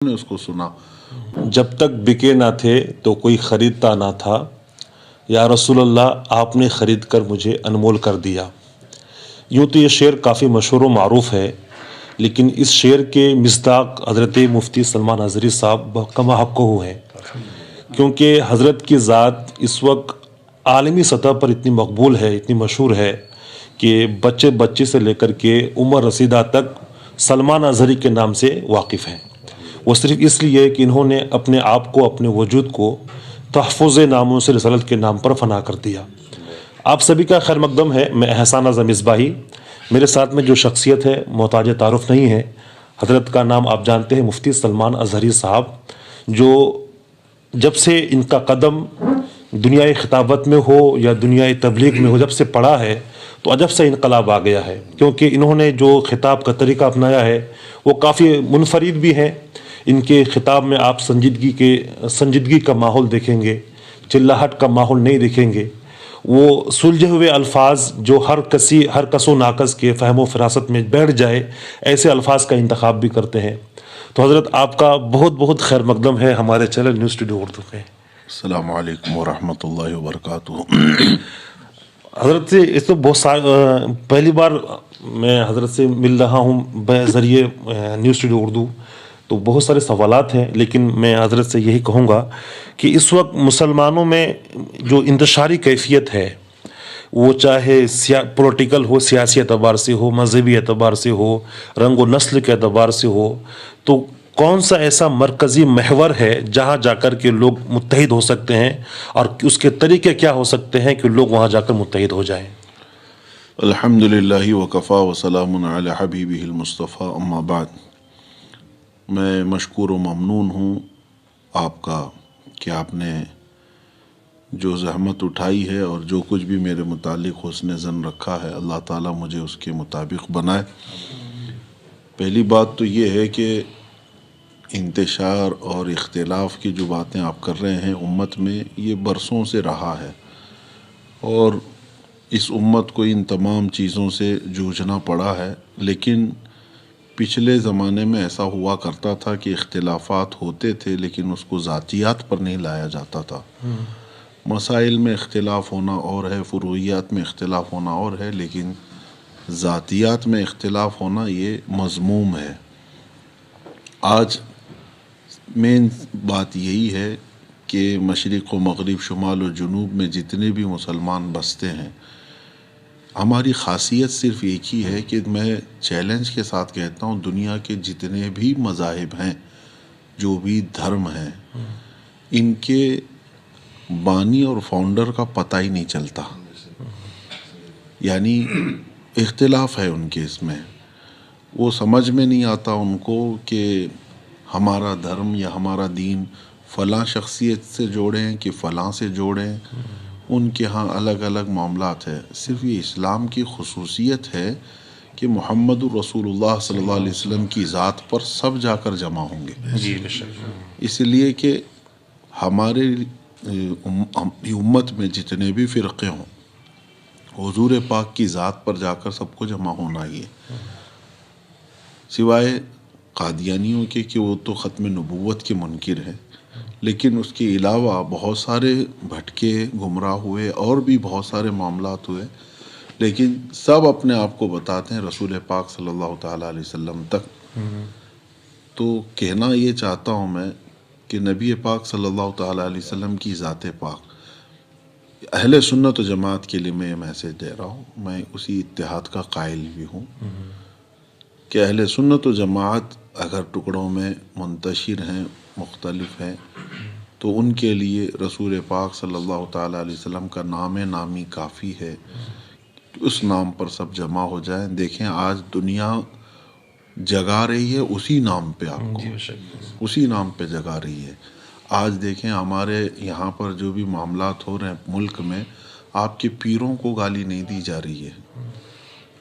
نے اس کو سنا، جب تک بکے نہ تھے تو کوئی خریدتا نہ تھا، یا رسول اللہ آپ نے خرید کر مجھے انمول کر دیا۔ یوں تو یہ شعر کافی مشہور و معروف ہے، لیکن اس شعر کے مصداق حضرت مفتی سلمان اظہری صاحب کما حق کو ہیں، کیونکہ حضرت کی ذات اس وقت عالمی سطح پر اتنی مقبول ہے، اتنی مشہور ہے کہ بچے سے لے کر کے عمر رسیدہ تک سلمان اظہری کے نام سے واقف ہیں۔ وہ صرف اس لیے کہ انہوں نے اپنے آپ کو، اپنے وجود کو تحفظ ناموں سے رسالت کے نام پر فنا کر دیا۔ آپ سبھی کا خیر مقدم ہے، میں احسان اعظم مصباحی۔ میرے ساتھ میں جو شخصیت ہے محتاج تعارف نہیں ہے، حضرت کا نام آپ جانتے ہیں، مفتی سلمان اظہری صاحب، جو جب سے ان کا قدم دنیا خطابت میں ہو یا دنیا تبلیغ میں ہو، جب سے پڑا ہے تو عجب سے انقلاب آ گیا ہے، کیونکہ انہوں نے جو خطاب کا طریقہ اپنایا ہے وہ کافی منفرد بھی ہے۔ ان کے خطاب میں آپ سنجیدگی کا ماحول دیکھیں گے، چلاہٹ کا ماحول نہیں دیکھیں گے۔ وہ سلجھے ہوئے الفاظ جو ہر کس و ناقص کے فہم و فراست میں بیٹھ جائے، ایسے الفاظ کا انتخاب بھی کرتے ہیں۔ تو حضرت آپ کا بہت بہت خیر مقدم ہے ہمارے چینل نیوز اسٹوڈیو اردو میں۔ السلام علیکم ورحمۃ اللہ وبرکاتہ۔ حضرت سے اس تو پہلی بار میں حضرت سے مل رہا ہوں بذریعے نیوز اسٹوڈیو اردو، تو بہت سارے سوالات ہیں، لیکن میں حضرت سے یہی کہوں گا کہ اس وقت مسلمانوں میں جو انتشاری کیفیت ہے، وہ چاہے پولیٹیکل ہو، سیاسی اعتبار سے ہو، مذہبی اعتبار سے ہو، رنگ و نسل کے اعتبار سے ہو، تو کون سا ایسا مرکزی محور ہے جہاں جا کر کے لوگ متحد ہو سکتے ہیں، اور اس کے طریقے کیا ہو سکتے ہیں کہ لوگ وہاں جا کر متحد ہو جائیں؟ الحمد للہ وکفا وسلام علی حبیبہ المصطفیٰ، اما بعد۔ میں مشکور و ممنون ہوں آپ کا کہ آپ نے جو زحمت اٹھائی ہے اور جو کچھ بھی میرے متعلق حسن ظن رکھا ہے، اللہ تعالیٰ مجھے اس کے مطابق بنائے۔ پہلی بات تو یہ ہے کہ انتشار اور اختلاف کی جو باتیں آپ کر رہے ہیں امت میں، یہ برسوں سے رہا ہے، اور اس امت کو ان تمام چیزوں سے جوجھنا پڑا ہے۔ لیکن پچھلے زمانے میں ایسا ہوا کرتا تھا کہ اختلافات ہوتے تھے، لیکن اس کو ذاتیات پر نہیں لایا جاتا تھا۔ مسائل میں اختلاف ہونا اور ہے، فروعیات میں اختلاف ہونا اور ہے، لیکن ذاتیات میں اختلاف ہونا یہ مذموم ہے۔ آج مین بات یہی ہے کہ مشرق و مغرب، شمال و جنوب میں جتنے بھی مسلمان بستے ہیں، ہماری خاصیت صرف ایک ہی ہے کہ میں چیلنج کے ساتھ کہتا ہوں، دنیا کے جتنے بھی مذاہب ہیں، جو بھی دھرم ہیں، ان کے بانی اور فاؤنڈر کا پتہ ہی نہیں چلتا، یعنی اختلاف ہے ان کے اس میں۔ وہ سمجھ میں نہیں آتا ان کو کہ ہمارا دھرم یا ہمارا دین فلاں شخصیت سے جوڑیں کہ فلاں سے جوڑیں، ان کے ہاں الگ الگ معاملات ہیں۔ صرف یہ اسلام کی خصوصیت ہے کہ محمد الرسول اللہ صلی اللہ علیہ وسلم کی ذات پر سب جا کر جمع ہوں گے، اس لیے کہ ہمارے امت میں جتنے بھی فرقے ہوں، حضور پاک کی ذات پر جا کر سب کو جمع ہونا ہی ہے، سوائے قادیانیوں کے کہ وہ تو ختم نبوت کے منکر ہیں۔ لیکن اس کے علاوہ بہت سارے بھٹکے، گمراہ ہوئے، اور بھی بہت سارے معاملات ہوئے، لیکن سب اپنے آپ کو بتاتے ہیں رسول پاک صلی اللہ تعالیٰ علیہ وسلم تک۔ تو کہنا یہ چاہتا ہوں میں کہ نبی پاک صلی اللہ تعالیٰ علیہ وسلم کی ذات پاک، اہل سنت و جماعت کے لیے میں یہ میسیج دے رہا ہوں، میں اسی اتحاد کا قائل بھی ہوں کہ اہل سنت و جماعت اگر ٹکڑوں میں منتشر ہیں، مختلف ہیں، تو ان کے لیے رسول پاک صلی اللہ تعالیٰ علیہ وسلم کا نام نامی کافی ہے، اس نام پر سب جمع ہو جائیں۔ دیکھیں آج دنیا جگا رہی ہے اسی نام پہ، آپ کو اسی نام پہ جگا رہی ہے۔ آج دیکھیں ہمارے یہاں پر جو بھی معاملات ہو رہے ہیں ملک میں، آپ کے پیروں کو گالی نہیں دی جا رہی ہے،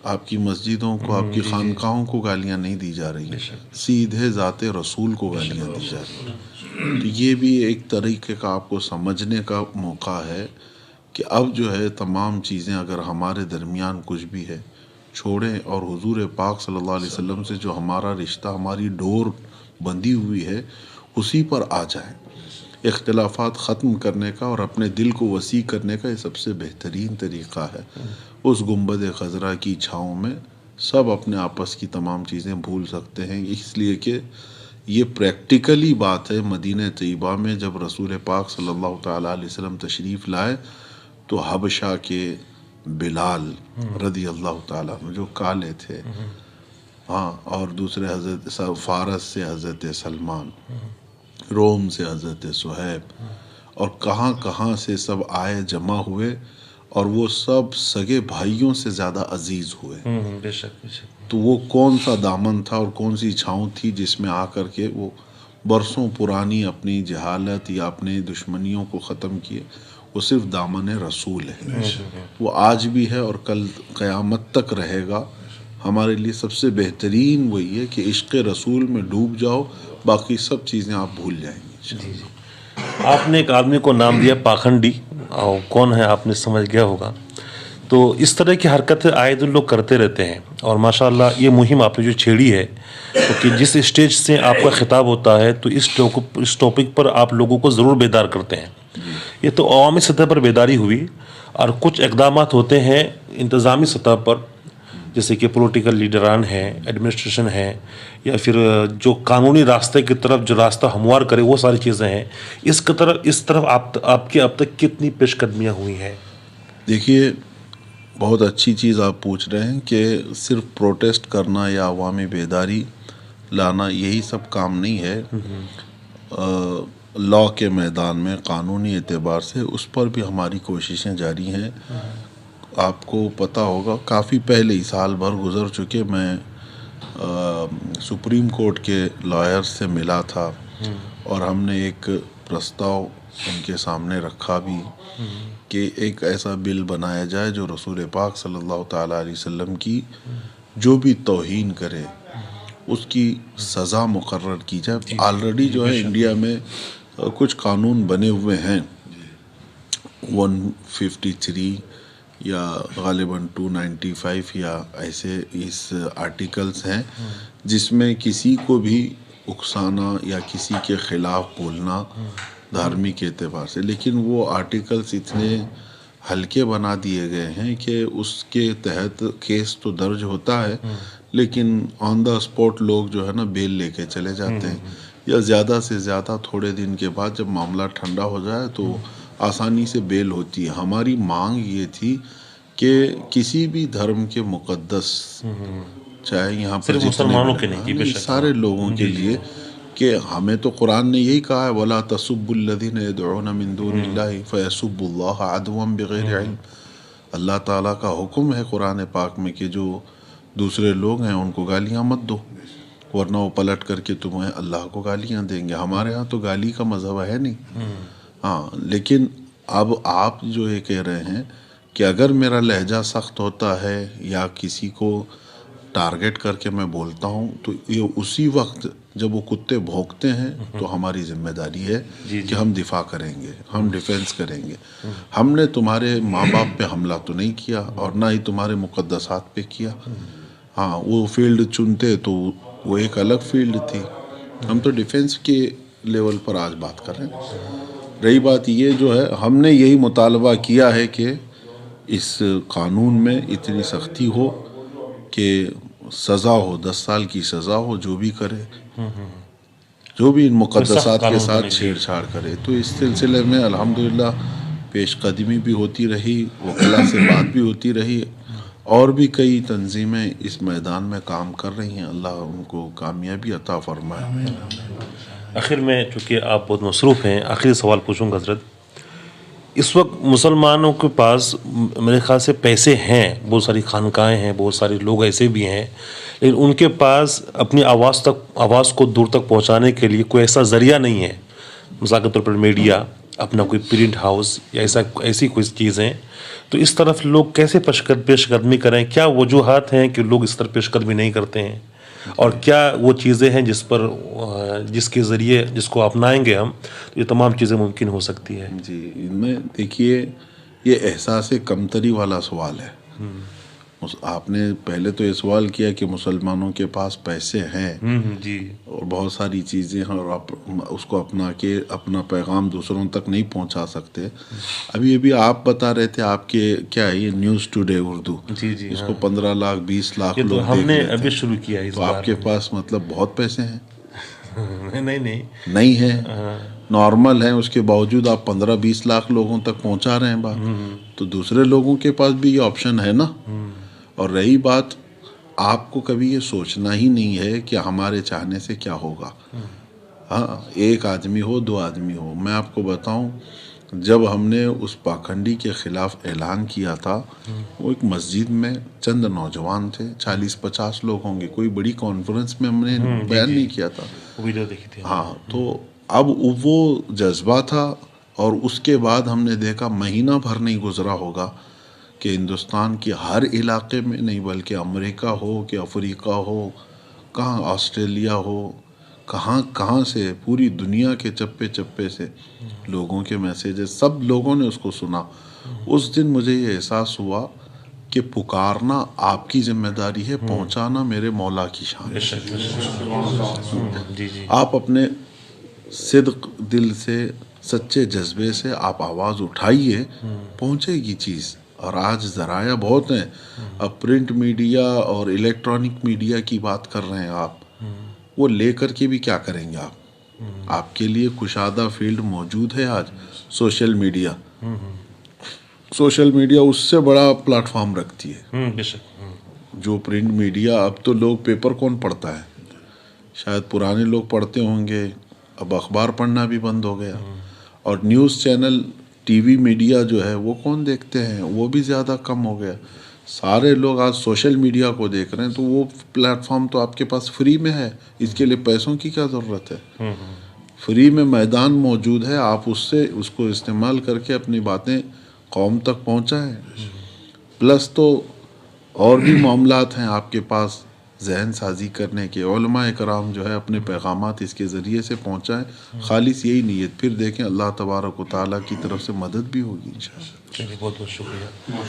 آپ کی مسجدوں کو، آپ کی خانقاہوں کو گالیاں نہیں دی جا رہی ہیں، سیدھے ذات رسول کو گالیاں دی جا رہی ہیں۔ تو یہ بھی ایک طریقے کا آپ کو سمجھنے کا موقع ہے کہ اب جو ہے تمام چیزیں اگر ہمارے درمیان کچھ بھی ہے چھوڑیں، اور حضور پاک صلی اللہ علیہ وسلم سے جو ہمارا رشتہ، ہماری ڈور بندھی ہوئی ہے اسی پر آ جائیں. اختلافات ختم کرنے کا اور اپنے دل کو وسیع کرنے کا یہ سب سے بہترین طریقہ ہے. اس گنبد خضرا کی چھاؤں میں سب اپنے آپس کی تمام چیزیں بھول سکتے ہیں، اس لیے کہ یہ پریکٹیکلی بات ہے. مدینہ طیبہ میں جب رسول پاک صلی اللہ تعالیٰ علیہ وسلم تشریف لائے تو حبشہ کے بلال رضی اللہ تعالیٰ عنہ جو کالے تھے، ہاں، اور دوسرے حضرت فارس سے حضرت سلمان، روم سے حضرت صہیب، اور کہاں کہاں سے سب آئے جمع ہوئے، اور وہ سب سگے بھائیوں سے زیادہ عزیز ہوئے. بے شک بے شک. تو وہ کون سا دامن تھا اور کون سی چھاؤں تھی جس میں آ کر کے وہ برسوں پرانی اپنی جہالت یا اپنی دشمنیوں کو ختم کیے. وہ صرف دامن رسول ہے. وہ آج بھی ہے اور کل قیامت تک رہے گا. ہمارے لیے سب سے بہترین وہی ہے کہ عشق رسول میں ڈوب جاؤ، باقی سب چیزیں آپ بھول جائیں گے. آپ نے ایک آدمی کو نام دیا پاکھنڈی، اور کون ہے آپ نے سمجھ گیا ہوگا. تو اس طرح کی حرکتیں آئے دن لوگ کرتے رہتے ہیں، اور ماشاءاللہ یہ مہم آپ نے جو چھیڑی ہے، کیونکہ جس اسٹیج سے آپ کا خطاب ہوتا ہے تو اس ٹاپک پر آپ لوگوں کو ضرور بیدار کرتے ہیں. یہ تو عوامی سطح پر بیداری ہوئی، اور کچھ اقدامات ہوتے ہیں انتظامی سطح پر، جیسے کہ پولیٹیکل لیڈران ہیں، ایڈمنسٹریشن ہے، یا پھر جو قانونی راستے کی طرف جو راستہ ہموار کرے، وہ ساری چیزیں ہیں. اس طرف آپ کی اب تک کتنی پیش قدمیاں ہوئی ہیں؟ دیکھیے، بہت اچھی چیز آپ پوچھ رہے ہیں کہ صرف پروٹیسٹ کرنا یا عوامی بیداری لانا یہی سب کام نہیں ہے. لا کے میدان میں قانونی اعتبار سے اس پر بھی ہماری کوششیں جاری ہیں. آپ کو پتہ ہوگا کافی پہلے ہی، سال بھر گزر چکے، میں سپریم کورٹ کے لائر سے ملا تھا، اور ہم نے ایک پرستاؤ ان کے سامنے رکھا بھی کہ ایک ایسا بل بنایا جائے جو رسول پاک صلی اللہ تعالیٰ علیہ وسلم کی جو بھی توہین کرے اس کی سزا مقرر کی جائے. آلریڈی جو ہے انڈیا میں کچھ قانون بنے ہوئے ہیں، 153 یا غالباً 295 یا ایسے اس آرٹیکلز ہیں جس میں کسی کو بھی اکسانا یا کسی کے خلاف بولنا دھارمک اعتبار سے، لیکن وہ آرٹیکلز اتنے ہلکے بنا دیے گئے ہیں کہ اس کے تحت کیس تو درج ہوتا ہے، لیکن آن دا اسپاٹ لوگ جو ہے نا بیل لے کے چلے جاتے ہیں، یا زیادہ سے زیادہ تھوڑے دن کے بعد جب معاملہ ٹھنڈا ہو جائے تو آسانی سے بیل ہوتی ہے. ہماری مانگ یہ تھی کہ کسی بھی دھرم کے مقدس، چاہے یہاں پر مسلمانوں کے نہیں، سارے لوگوں کے لیے، کہ ہمیں تو قرآن نے یہی کہا ہے وَلَا تَسُبُّوا الَّذِينَ يَدْعُونَ مِن دُونِ اللَّهِ فَيَسُبُّوا اللَّهَ عَدْوًا بِغَيْرِ عِلْمٍ. اللہ تعالیٰ کا حکم ہے قرآن پاک میں کہ جو دوسرے لوگ ہیں ان کو گالیاں مت دو، ورنہ وہ پلٹ کر کے تمہیں اللہ کو گالیاں دیں گے. ہمارے ہاں تو گالی کا مذہب ہے نہیں. ہاں، لیکن اب آپ جو یہ کہہ رہے ہیں کہ اگر میرا لہجہ سخت ہوتا ہے یا کسی کو ٹارگٹ کر کے میں بولتا ہوں تو یہ اسی وقت جب وہ کتے بھونکتے ہیں تو ہماری ذمہ داری ہے کہ ہم دفاع کریں گے، ہم ڈیفینس کریں گے. ہم نے تمہارے ماں باپ پہ حملہ تو نہیں کیا اور نہ ہی تمہارے مقدسات پہ کیا. ہاں، وہ فیلڈ چنتے تو وہ ایک الگ فیلڈ تھی. ہم تو ڈیفینس کے لیول پر آج بات کر رہے ہیں. رہی بات یہ جو ہے، ہم نے یہی مطالبہ کیا ہے کہ اس قانون میں اتنی سختی ہو کہ سزا ہو، 10 سال کی سزا ہو جو بھی کرے، جو بھی ان مقدسات کے ساتھ چھیڑ چھاڑ کرے. تو اس سلسلے میں الحمدللہ پیش قدمی بھی ہوتی رہی، وکلا سے بات بھی ہوتی رہی، اور بھی کئی تنظیمیں اس میدان میں کام کر رہی ہیں. اللہ ان کو کامیابی عطا فرمائے. آخر میں، چونکہ آپ بہت مصروف ہیں، آخری سوال پوچھوں گا حضرت. اس وقت مسلمانوں کے پاس میرے خیال سے پیسے ہیں، بہت ساری خانقاہیں ہیں، بہت سارے لوگ ایسے بھی ہیں، لیکن ان کے پاس اپنی آواز کو دور تک پہنچانے کے لیے کوئی ایسا ذریعہ نہیں ہے. مثال کے طور پر میڈیا، اپنا کوئی پرنٹ ہاؤس یا ایسی کوئی چیزیں. تو اس طرف لوگ کیسے پیش قدمی کریں؟ کیا وجوہات ہیں کہ لوگ اس طرح پیش قدمی نہیں کرتے ہیں؟ اور کیا وہ چیزیں ہیں جس کے ذریعے جس کو اپنائیں گے ہم تو یہ تمام چیزیں ممکن ہو سکتی ہے؟ جی، میں دیکھیے، یہ احساس کمتری والا سوال ہے. آپ نے پہلے تو یہ سوال کیا کہ مسلمانوں کے پاس پیسے ہیں جی اور بہت ساری چیزیں ہیں اور آپ اس کو اپنا کے اپنا پیغام دوسروں تک نہیں پہنچا سکتے. ابھی آپ بتا رہے تھے آپ کے کیا ہے یہ نیوز ٹوڈے اردو, جی اس کو 15 لاکھ 20 لاکھ یہ لوگ تو ہم دیکھ نے لیتے ابھی ہیں. شروع کیا اس تو بار. آپ کے پاس مطلب بہت پیسے ہیں؟ نہیں نہیں ہے, نارمل ہے, اس کے باوجود آپ 15-20 لاکھ لوگوں تک پہنچا رہے ہیں بات. تو دوسرے لوگوں کے پاس بھی یہ آپشن ہے نا. اور رہی بات, آپ کو کبھی یہ سوچنا ہی نہیں ہے کہ ہمارے چاہنے سے کیا ہوگا. ہاں, ایک آدمی ہو 2 آدمی ہو, میں آپ کو بتاؤں جب ہم نے اس پاکھنڈی کے خلاف اعلان کیا تھا, وہ ایک مسجد میں چند نوجوان تھے, 40-50 لوگ ہوں گے, کوئی بڑی کانفرنس میں ہم نے بیان نہیں کیا تھا. ویڈیو دیکھی تھی. ہاں, تو اب وہ جذبہ تھا. اور اس کے بعد ہم نے دیکھا مہینہ بھر نہیں گزرا ہوگا کہ ہندوستان کے ہر علاقے میں نہیں بلکہ امریکہ ہو کہ افریقہ ہو, کہاں آسٹریلیا ہو, کہاں سے پوری دنیا کے چپے چپے سے لوگوں کے میسیجز, سب لوگوں نے اس کو سنا. اس دن مجھے یہ احساس ہوا کہ پکارنا آپ کی ذمہ داری ہے, پہنچانا میرے مولا کی شان ہے. آپ اپنے صدق دل سے, سچے جذبے سے آپ آواز اٹھائیے, پہنچے گی چیز. اور آج ذرائع بہت ہیں, اب پرنٹ میڈیا اور الیکٹرانک میڈیا کی بات کر رہے ہیں آپ, وہ لے کر کے بھی کیا کریں گے آپ. آپ کے لیے کشادہ فیلڈ موجود ہے آج, سوشل میڈیا. سوشل میڈیا اس سے بڑا پلیٹ فارم رکھتی ہے جو پرنٹ میڈیا. اب تو لوگ پیپر کون پڑھتا ہے, شاید پرانے لوگ پڑھتے ہوں گے, اب اخبار پڑھنا بھی بند ہو گیا. اور news channel, T V media جو ہے وہ کون دیکھتے ہیں, وہ بھی زیادہ کم ہو گیا. سارے لوگ آج سوشل میڈیا کو دیکھ رہے ہیں. تو وہ پلیٹ فارم تو آپ کے پاس فری میں ہے, اس کے لیے پیسوں کی کیا ضرورت ہے. فری میں میدان موجود ہے, آپ اس کو استعمال کر کے اپنی باتیں قوم تک پہنچائیں. پلس تو اور بھی معاملات ہیں آپ کے پاس ذہن سازی کرنے کے. علماء کرام جو ہے اپنے پیغامات اس کے ذریعے سے پہنچائیں, خالص یہی نیت. پھر دیکھیں اللہ تبارک و تعالیٰ کی طرف سے مدد بھی ہوگی انشاءاللہ. چلیے, بہت بہت شکریہ.